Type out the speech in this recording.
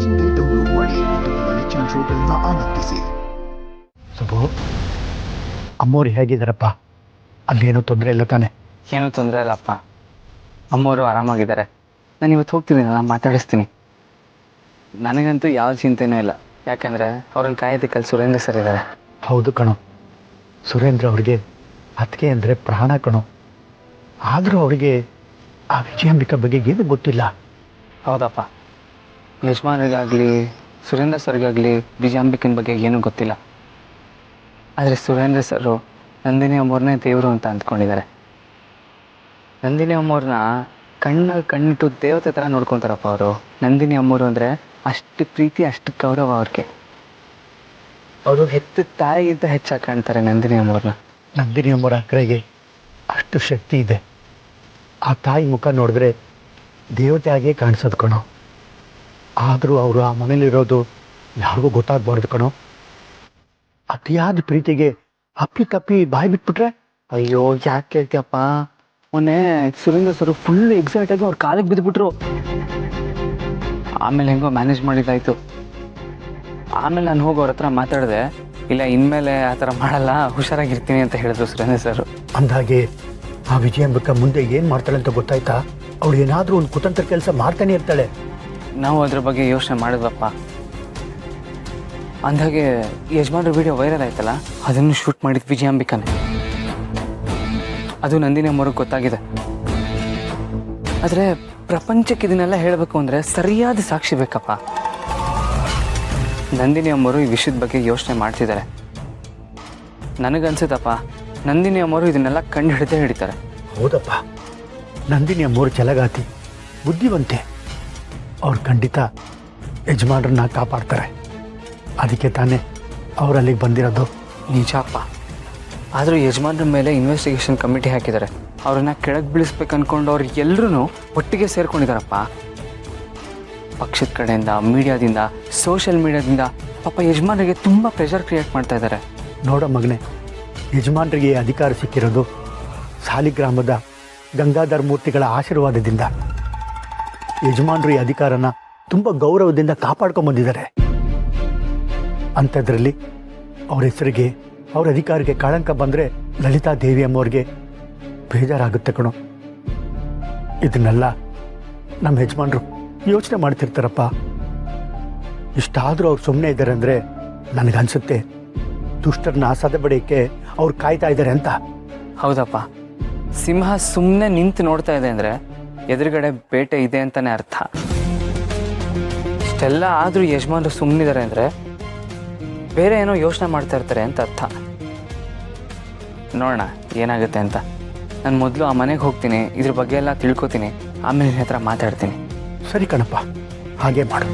ಹಿಂದೆ ಡೌನ್ಲೋಡ್ ಮಾಡಿ ಮತ್ತು ನಿಮ್ಮ ನೆಚ್ಚಿನ ಶೋಗಳನ್ನ ಆನಂದಿಸಿ. ಸುಬ್ಬು, ಅಮ್ಮೋರು ಹೇಗಿದ್ದಾರಪ್ಪ? ಅಲ್ಲೇನೂ ತೊಂದರೆ ಇಲ್ಲ ತಾನೆ? ಏನೂ ತೊಂದರೆ ಇಲ್ಲಪ್ಪ, ಅಮ್ಮವರು ಆರಾಮಾಗಿದ್ದಾರೆ. ನಾನು ಇವತ್ತು ಹೋಗ್ತೀನಿ, ನಾನು ಮಾತಾಡಿಸ್ತೀನಿ. ನನಗಂತೂ ಯಾವ ಚಿಂತೆನೂ ಇಲ್ಲ, ಯಾಕಂದರೆ ಅವ್ರನ್ನ ಕಾಯೋದಕ್ಕೆ ಸುರೇಂದ್ರ ಸರ್ ಇದ್ದಾರೆ. ಹೌದು ಕಣೋ, ಸುರೇಂದ್ರ ಅವ್ರಿಗೆ ಅತ್ತಿಗೆ ಅಂದರೆ ಪ್ರಾಣ ಕಣೋ. ಆದರೂ ಅವರಿಗೆ ಆ ವಿಜಯಾಂಬಿಕಾ ಬಗ್ಗೆ ಏನೂ ಗೊತ್ತಿಲ್ಲ. ಹೌದಪ್ಪ, ಯಜಮಾನರಿಗಾಗಲಿ ಸುರೇಂದ್ರ ಸರ್ಗಾಗಲಿ ವಿಜಯಾಂಬಿಕನ ಬಗ್ಗೆ ಏನೂ ಗೊತ್ತಿಲ್ಲ. ಆದರೆ ಸುರೇಂದ್ರ ಸರು ನಂದಿನಿ ಅಮ್ಮವ್ರನ್ನೇ ದೇವರು ಅಂತ ಅಂದ್ಕೊಂಡಿದ್ದಾರೆ. ನಂದಿನಿ ಅಮ್ಮವ್ರನ್ನ ಕಣ್ಣಿಟ್ಟು ದೇವತೆ ಥರ ನೋಡ್ಕೊತಾರಪ್ಪ ಅವರು. ನಂದಿನಿ ಅಮ್ಮವರು ಅಂದರೆ ಅಷ್ಟು ಪ್ರೀತಿ, ಅಷ್ಟು ಗೌರವ ಅವ್ರಿಗೆ. ಅವರು ಹೆತ್ತ ತಾಯಿಗಿಂತ ಹೆಚ್ಚಾಗಿ ಕಾಣ್ತಾರೆ ನಂದಿನಿ ಅಮ್ಮವ್ರನ್ನ. ನಂದಿನಿ ಅಮ್ಮರ ಕರೆಗೆ ಅಷ್ಟು ಶಕ್ತಿ ಇದೆ. ಆ ತಾಯಿ ಮುಖ ನೋಡಿದ್ರೆ ದೇವತೆ ಆಗೇ ಕಾಣಿಸೋದು ಕಣೋ. ಆದರೂ ಅವರು ಆ ಮನೇಲಿರೋದು ಯಾರಿಗೂ ಗೊತ್ತಾಗಬಾರ್ದು ಕಣೋ. ಅತಿಯಾದ ಪ್ರೀತಿಗೆ ಅಪ್ಪಿ ತಪ್ಪಿ ಬಾಯಿ ಬಿಟ್ಬಿಟ್ರೆ? ಅಯ್ಯೋ, ಯಾಕೆ ಕೇಳ್ತೀಯಪ್ಪ? ಮೊನ್ನೆ ಸುರೇಂದ್ರ ಸರ್ ಫುಲ್ ಎಕ್ಸೈಟ್ ಆಗಿ ಅವ್ರ ಕಾಲಿಗೆ ಬಿದ್ದುಬಿಟ್ರು. ಆಮೇಲೆ ಹೆಂಗೋ ಮ್ಯಾನೇಜ್ ಮಾಡಿದ್ದಾಯ್ತು. ಆಮೇಲೆ ನಾನು ಹೋಗಿ ಅವ್ರ ಹತ್ರ ಮಾತಾಡಿದೆ. ಇಲ್ಲ, ಇನ್ಮೇಲೆ ಆ ಥರ ಮಾಡಲ್ಲ, ಹುಷಾರಾಗಿರ್ತೀನಿ ಅಂತ ಹೇಳಿದ್ರು ಸುರೇಂದ್ರ ಸರ್. ಅಂದಾಗೆ ಆ ವಿಜಯಾಂಬಿಕಾ ಮುಂದೆ ಏನು ಮಾಡ್ತಾಳೆ ಅಂತ ಗೊತ್ತಾಯ್ತಾ? ಅವಳು ಏನಾದರೂ ಒಂದು ಕುತಂತ್ರ ಕೆಲಸ ಮಾಡ್ತಾನೆ ಇರ್ತಾಳೆ. ನಾವು ಅದ್ರ ಬಗ್ಗೆ ಯೋಚನೆ ಮಾಡಿದ್ವಪ್ಪ. ಅಂದಾಗೆ ಯಜಮಾನ್ರ ವಿಡಿಯೋ ವೈರಲ್ ಆಯ್ತಲ್ಲ, ಅದನ್ನು ಶೂಟ್ ಮಾಡಿದ್ ವಿಜಯಾಂಬಿಕಾನೆ. ಅದು ನಂದಿನಿ ಅಮ್ಮವ್ರಿಗೆ ಗೊತ್ತಾಗಿದೆ. ಆದರೆ ಪ್ರಪಂಚಕ್ಕೆ ಇದನ್ನೆಲ್ಲ ಹೇಳಬೇಕು ಅಂದರೆ ಸರಿಯಾದ ಸಾಕ್ಷಿ ಬೇಕಪ್ಪ. ನಂದಿನಿ ಅಮ್ಮವರು ಈ ವಿಷಯದ ಬಗ್ಗೆ ಯೋಚನೆ ಮಾಡ್ತಿದ್ದಾರೆ. ನನಗನ್ಸುತ್ತಪ್ಪ, ನಂದಿನಿ ಅಮ್ಮವರು ಇದನ್ನೆಲ್ಲ ಕಂಡು ಹಿಡಿತಾರೆ. ಹೌದಪ್ಪ, ನಂದಿನಿ ಅಮ್ಮೋರು ಛಲಗಾತಿ, ಬುದ್ಧಿವಂತೆ. ಅವ್ರು ಖಂಡಿತ ಯಜಮಾನ್ರನ್ನ ಕಾಪಾಡ್ತಾರೆ. ಅದಕ್ಕೆ ತಾನೇ ಅವ್ರು ಅಲ್ಲಿಗೆ ಬಂದಿರೋದು. ನಿಜಪ್ಪ. ಆದರೂ ಯಜಮಾನ್ರ ಮೇಲೆ ಇನ್ವೆಸ್ಟಿಗೇಷನ್ ಕಮಿಟಿ ಹಾಕಿದ್ದಾರೆ. ಅವ್ರನ್ನ ಕೆಳಗೆ ಬೀಳಿಸ್ಬೇಕು ಅಂದ್ಕೊಂಡು ಅವ್ರು ಎಲ್ಲರೂ ಒಟ್ಟಿಗೆ ಸೇರ್ಕೊಂಡಿದ್ದಾರಪ್ಪ. ಪಕ್ಷದ ಕಡೆಯಿಂದ, ಮೀಡಿಯಾದಿಂದ, ಸೋಷಿಯಲ್ ಮೀಡಿಯಾದಿಂದ ಪಾಪ ಯಜಮಾನರಿಗೆ ತುಂಬ ಪ್ರೆಷರ್ ಕ್ರಿಯೇಟ್ ಮಾಡ್ತಾ ಇದ್ದಾರೆ. ನೋಡೋ ಮಗನೇ, ಯಜಮಾನ್ರಿಗೆ ಅಧಿಕಾರ ಸಿಕ್ಕಿರೋದು ಸಾಲಿಗ್ರಾಮದ ಗಂಗಾಧರ ಮೂರ್ತಿಗಳ ಆಶೀರ್ವಾದದಿಂದ. ಯಜಮಾನ್ರು ಈ ಅಧಿಕಾರನ ತುಂಬ ಗೌರವದಿಂದ ಕಾಪಾಡ್ಕೊಂಬಂದಿದ್ದಾರೆ. ಅಂಥದ್ರಲ್ಲಿ ಅವ್ರ ಹೆಸರಿಗೆ, ಅವ್ರ ಅಧಿಕಾರಕ್ಕೆ ಕಳಂಕ ಬಂದರೆ ಲಲಿತಾ ದೇವಿ ಅಮ್ಮವ್ರಿಗೆ ಬೇಜಾರಾಗುತ್ತೆ ಕಣೋ. ಇದನ್ನೆಲ್ಲ ನಮ್ಮ ಯಜಮಾನ್ರು ಯೋಚನೆ ಮಾಡ್ತಿರ್ತಾರಪ್ಪ. ಇಷ್ಟಾದರೂ ಅವ್ರು ಸುಮ್ಮನೆ ಇದ್ದಾರೆ ಅಂದರೆ ನನಗನ್ಸುತ್ತೆ ದುಷ್ಟರನ್ನ ಸದೆಬಡಿಯಕ್ಕೆ ಅವ್ರು ಕಾಯ್ತಾ ಇದ್ದಾರೆ ಅಂತ. ಹೌದಪ್ಪ, ಸಿಂಹ ಸುಮ್ಮನೆ ನಿಂತು ನೋಡ್ತಾ ಇದೆ ಅಂದರೆ ಎದುರುಗಡೆ ಬೇಟೆ ಇದೆ ಅಂತಲೇ ಅರ್ಥ. ಇಷ್ಟೆಲ್ಲ ಆದರೂ ಯಜಮಾನ್ರು ಸುಮ್ಮನಿದ್ದಾರೆ ಅಂದರೆ ಬೇರೆ ಏನೋ ಯೋಚನೆ ಮಾಡ್ತಾ ಇರ್ತಾರೆ ಅಂತ ಅರ್ಥ. ನೋಡೋಣ ಏನಾಗುತ್ತೆ ಅಂತ. ನಾನು ಮೊದಲು ಆ ಮನೆಗೆ ಹೋಗ್ತೀನಿ, ಇದ್ರ ಬಗ್ಗೆ ಎಲ್ಲ ತಿಳ್ಕೊತೀನಿ, ಆಮೇಲೆ ನಿನ್ನ ಹತ್ರ ಮಾತಾಡ್ತೀನಿ. ಸರಿ ಕಣಪ್ಪ, ಹಾಗೆ ಮಾಡು.